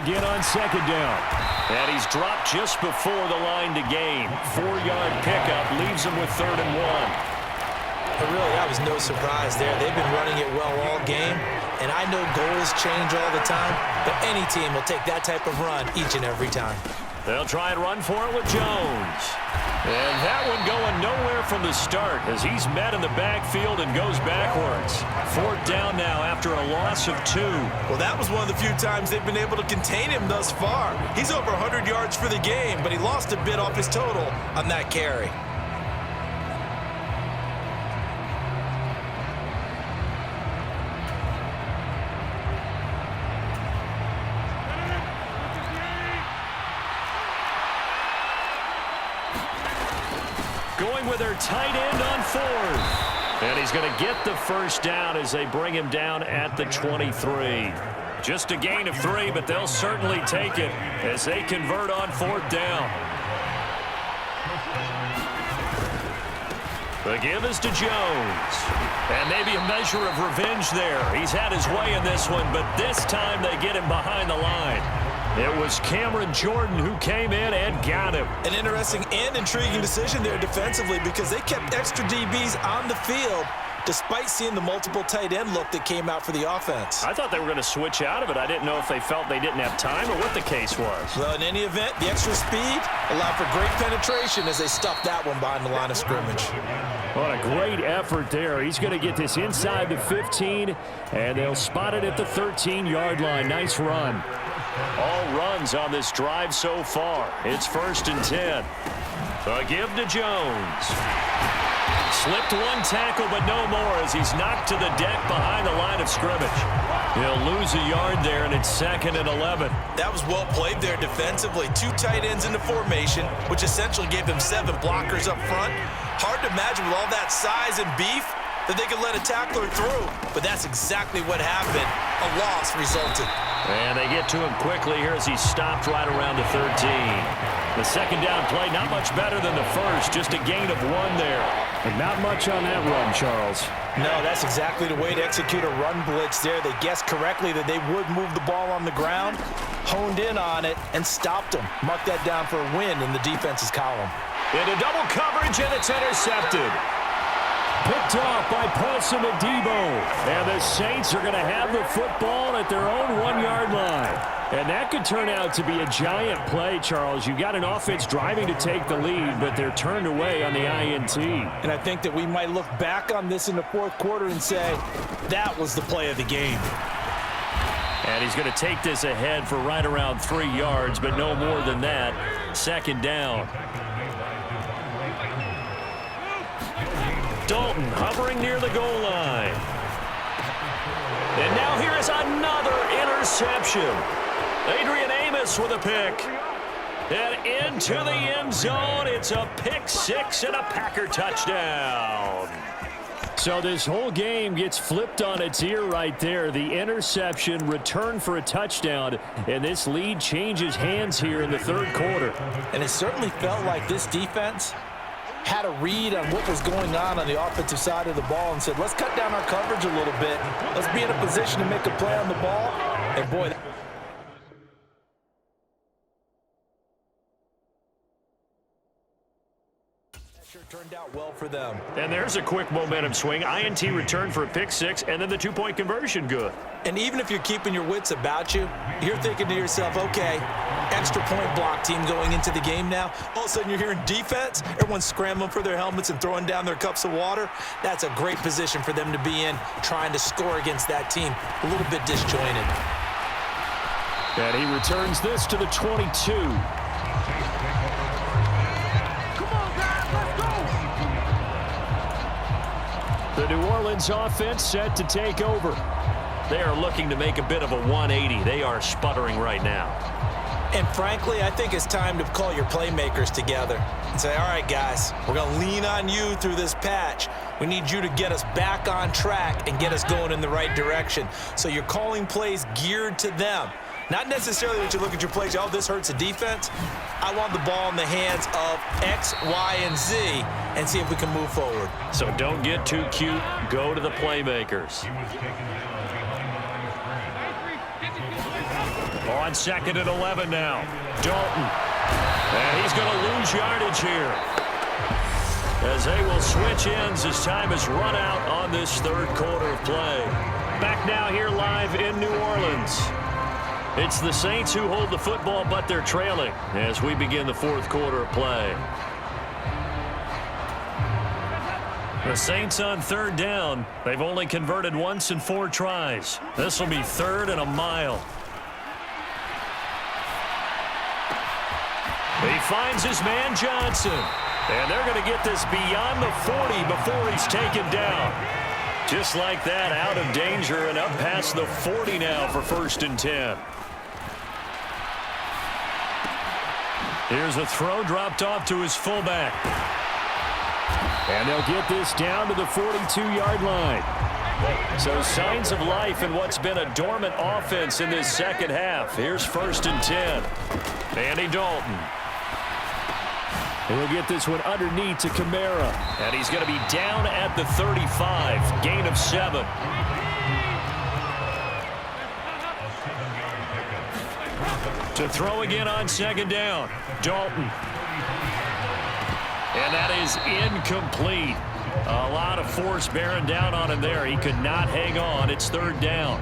Again on second down. And he's dropped just before the line to gain. 4-yard pickup leaves him with 3rd and 1. But really, that was no surprise there. They've been running it well all game. And I know goals change all the time, but any team will take that type of run each and every time. They'll try and run for it with Jones. And that one going nowhere from the start as he's met in the backfield and goes backwards. 4th down now after a loss of 2. Well, that was one of the few times they've been able to contain him thus far. He's over 100 yards for the game, but he lost a bit off his total on that carry. Going with their tight end on 4th. And he's going to get the 1st down as they bring him down at the 23. Just a gain of 3, but they'll certainly take it as they convert on 4th down. The give is to Jones. And maybe a measure of revenge there. He's had his way in this one, but this time they get him behind the line. It was Cameron Jordan who came in and got him. An interesting and intriguing decision there defensively because they kept extra DBs on the field despite seeing the multiple tight end look that came out for the offense. I thought they were going to switch out of it. I didn't know if they felt they didn't have time or what the case was. Well, in any event, the extra speed allowed for great penetration as they stuffed that one behind the line of scrimmage. What a great effort there. He's going to get this inside the 15, and they'll spot it at the 13-yard line. Nice run. All runs on this drive so far. It's 1st and 10. The give to Jones. Slipped one tackle, but no more as he's knocked to the deck behind the line of scrimmage. He'll lose a yard there, and it's 2nd and 11. That was well played there defensively. 2 tight ends in the formation, which essentially gave them 7 blockers up front. Hard to imagine with all that size and beef that they could let a tackler through, but that's exactly what happened. A loss resulted. And they get to him quickly here as he's stopped right around the 13. The 2nd down play, not much better than the first, just a gain of 1 there. And not much on that run, Charles. No, that's exactly the way to execute a run blitz there. They guessed correctly that they would move the ball on the ground, honed in on it, and stopped them. Mark that down for a win in the defense's column. Into double coverage, and it's intercepted. Picked off by Paulson Adebo. And the Saints are going to have the football at their own 1-yard line. And that could turn out to be a giant play, Charles. You've got an offense driving to take the lead, but they're turned away on the INT. And I think that we might look back on this in the 4th quarter and say, that was the play of the game. And he's going to take this ahead for right around 3 yards, but no more than that. 2nd down. Dalton hovering near the goal line. And now here is another interception. Adrian Amos with a pick. And into the end zone. It's a pick 6 and a Packer touchdown. So this whole game gets flipped on its ear right there. The interception, return for a touchdown, and this lead changes hands here in the 3rd quarter. And it certainly felt like this defense had a read on what was going on the offensive side of the ball and said, let's cut down our coverage a little bit. Let's be in a position to make a play on the ball. And boy, sure turned out well for them. And there's a quick momentum swing. INT return for a pick 6, and then the 2-point conversion good. And even if you're keeping your wits about you, you're thinking to yourself, okay, extra point block team going into the game now. All of a sudden you're hearing defense, everyone's scrambling for their helmets and throwing down their cups of water. That's a great position for them to be in, trying to score against that team. A little bit disjointed. And he returns this to the 22. The New Orleans offense set to take over. They are looking to make a bit of a 180. They are sputtering right now. And frankly, I think it's time to call your playmakers together and say, all right, guys, we're going to lean on you through this patch. We need you to get us back on track and get us going in the right direction. So you're calling plays geared to them. Not necessarily that you look at your plays, oh, this hurts the defense. I want the ball in the hands of X, Y, and Z and see if we can move forward. So don't get too cute. Go to the playmakers. On on 2nd and 11 now. Dalton. And he's going to lose yardage here, as they will switch ends as time is run out on this third quarter of play. Back now here live in New Orleans. It's the Saints who hold the football, but they're trailing as we begin the fourth quarter of play. The Saints on third down. They've only converted once in 4 tries. This will be 3rd and a mile. He finds his man Johnson. And they're going to get this beyond the 40 before he's taken down. Just like that, out of danger and up past the 40 now for 1st and 10. Here's a throw dropped off to his fullback. And they'll get this down to the 42-yard line. So signs of life in what's been a dormant offense in this second half. Here's 1st and 10. Andy Dalton. He'll get this one underneath to Kamara. And he's going to be down at the 35. Gain of 7. To throw again on 2nd down. Dalton. And that is incomplete. A lot of force bearing down on him there. He could not hang on. It's 3rd down.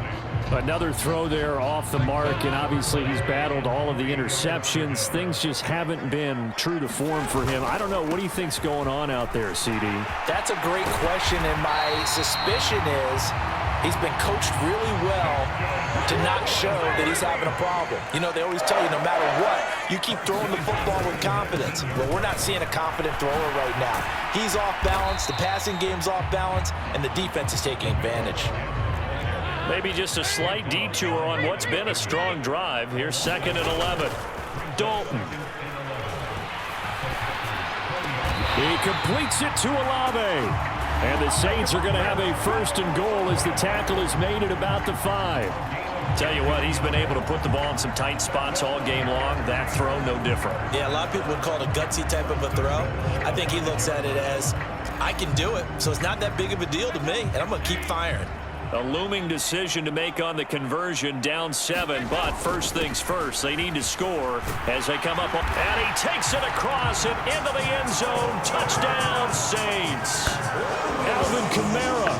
Another throw there off the mark, and obviously he's battled all of the interceptions. Things just haven't been true to form for him. I don't know. What do you think's going on out there, CD? That's a great question, and my suspicion is he's been coached really well to not show that he's having a problem. You know, they always tell you no matter what, you keep throwing the football with confidence. Well, we're not seeing a confident thrower right now. He's off balance, the passing game's off balance, and the defense is taking advantage. Maybe just a slight detour on what's been a strong drive. Here's 2nd and 11. Dalton. He completes it to Olave. And the Saints are going to have a 1st and goal as the tackle is made at about the 5. Tell you what, he's been able to put the ball in some tight spots all game long. That throw, no different. Yeah, a lot of people would call it a gutsy type of a throw. I think he looks at it as, I can do it, so it's not that big of a deal to me, and I'm going to keep firing. A looming decision to make on the conversion, down 7, but first things first, they need to score as they come up. And he takes it across and into the end zone. Touchdown, Saints. Alvin Kamara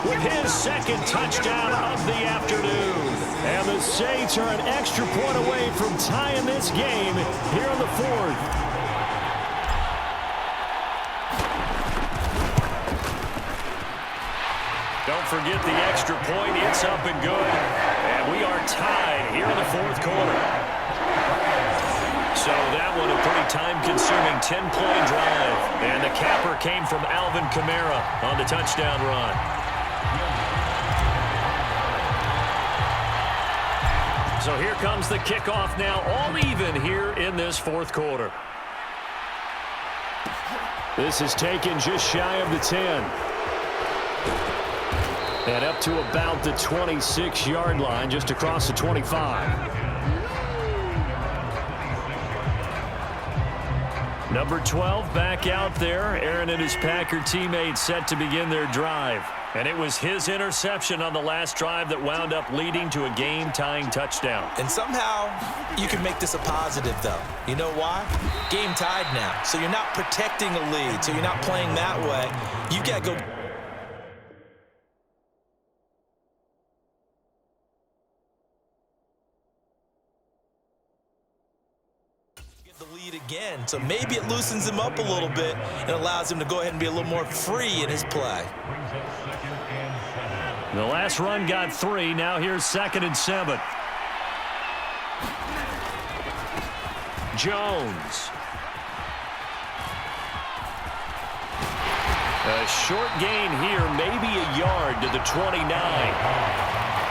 with his 2nd touchdown of the afternoon. And the Saints are an extra point away from tying this game here in the 4th. Don't forget the extra point. It's up and good. And we are tied here in the 4th quarter. So that one a pretty time-consuming 10-play drive. And the capper came from Alvin Kamara on the touchdown run. So here comes the kickoff now, all even here in this 4th quarter. This is taken just shy of the 10. And up to about the 26-yard line, just across the 25. Number 12 back out there. Aaron and his Packer teammates set to begin their drive. And it was his interception on the last drive that wound up leading to a game-tying touchdown. And somehow you can make this a positive, though. You know why? Game tied now. So you're not protecting a lead, so you're not playing that way. You got to go. Again, so maybe it loosens him up a little bit and allows him to go ahead and be a little more free in his play. The last run got 3. Now here's 2nd and 7. Jones. A short gain here, maybe a yard to the 29.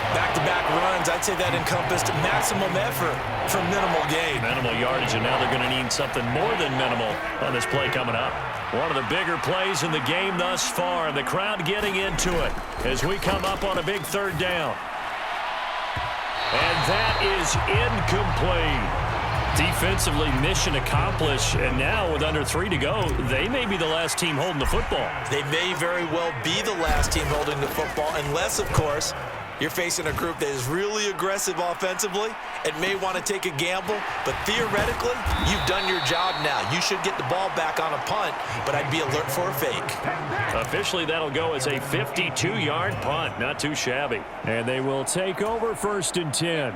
Back-to-back runs, I'd say that encompassed maximum effort for minimal gain. Minimal yardage, and now they're going to need something more than minimal on this play coming up. One of the bigger plays in the game thus far, and the crowd getting into it as we come up on a big 3rd down. And that is incomplete. Defensively, mission accomplished, and now with under 3 to go, they may be the last team holding the football. They may very well be the last team holding the football, unless, of course, You're facing a group that is really aggressive offensively and may want to take a gamble, but theoretically, you've done your job now. You should get the ball back on a punt, but I'd be alert for a fake. Officially, that'll go as a 52-yard punt. Not too shabby. And they will take over 1st and 10.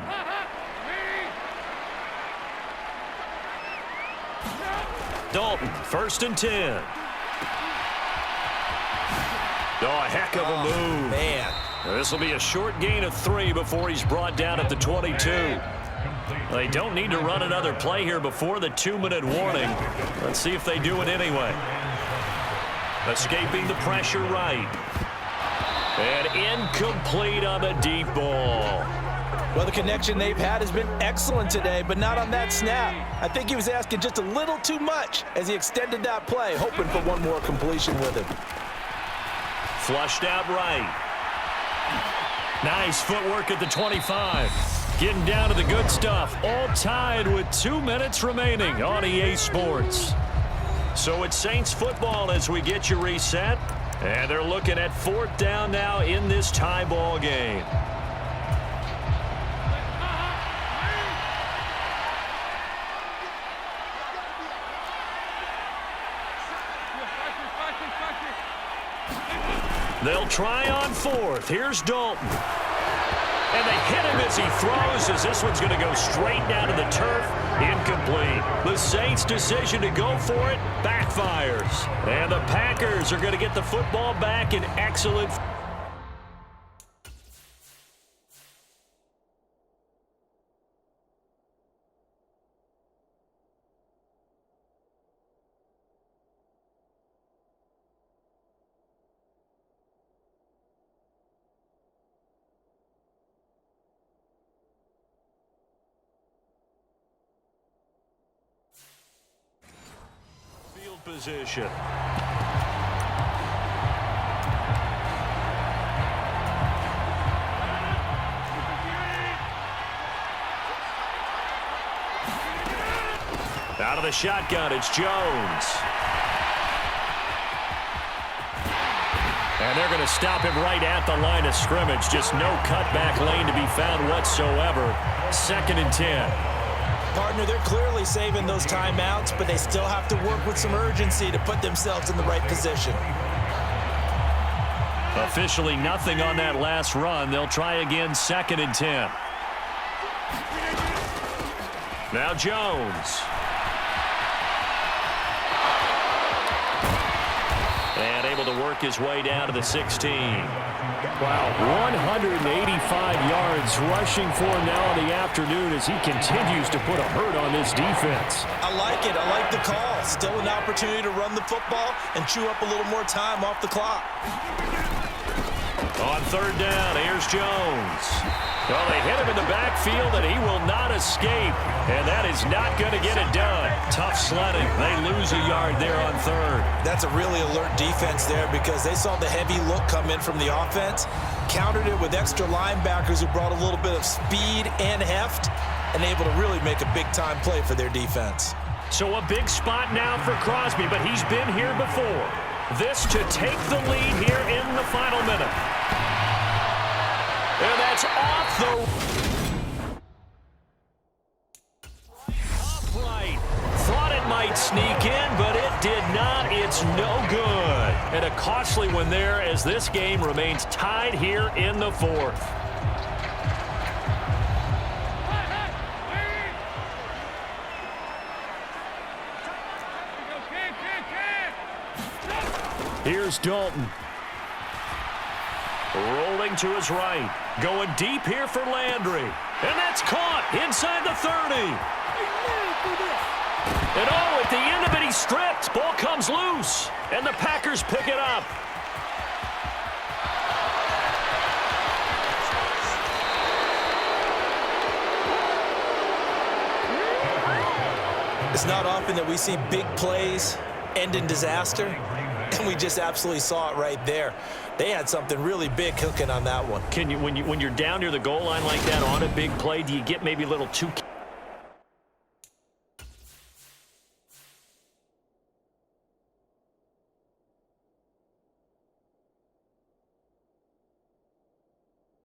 Dalton, 1st and 10. Oh, a heck of a move. Man. This will be a short gain of 3 before he's brought down at the 22. They don't need to run another play here before the 2-minute warning. Let's see if they do it anyway. Escaping the pressure right. And incomplete on the deep ball. Well, the connection they've had has been excellent today, but not on that snap. I think he was asking just a little too much as he extended that play, hoping for one more completion with him. Flushed out right. Nice footwork at the 25. Getting down to the good stuff. All tied with 2 minutes remaining on EA Sports. So it's Saints football as we get you reset. And they're looking at 4th down now in this tie ball game. They'll try on 4th. Here's Dalton. And they hit him as he throws, as this one's going to go straight down to the turf. Incomplete. The Saints' decision to go for it backfires. And the Packers are going to get the football back in excellent. Position. Out of the shotgun, it's Jones. And they're going to stop him right at the line of scrimmage. Just no cutback lane to be found whatsoever. 2nd and 10. Partner, they're clearly saving those timeouts, but they still have to work with some urgency to put themselves in the right position. Officially nothing on that last run. They'll try again 2nd and 10. Now Jones. And able to work his way down to the 16. Wow, 185 yards rushing for him now in the afternoon as he continues to put a hurt on this defense. I like it. I like the call. Still an opportunity to run the football and chew up a little more time off the clock. On 3rd down, here's Jones. Well, they hit him in the backfield, and he will not escape. And that is not going to get it done. Tough sledding. They lose a yard there on 3rd. That's a really alert defense there because they saw the heavy look come in from the offense, countered it with extra linebackers who brought a little bit of speed and heft, and able to really make a big-time play for their defense. So a big spot now for Crosby, but he's been here before. This to take the lead here in the final minute. And that's off the upright. Thought it might sneak in, but it did not. It's no good. And a costly one there as this game remains tied here in the 4th. Here's Dalton. Rolling to his right. Going deep here for Landry. And that's caught inside the 30. And at the end of it, he's stripped. Ball comes loose. And the Packers pick it up. It's not often that we see big plays end in disaster, and we just absolutely saw it right there. They had something really big cooking on that one. Can you, when you're down near the goal line like that on a big play, do you get maybe a little too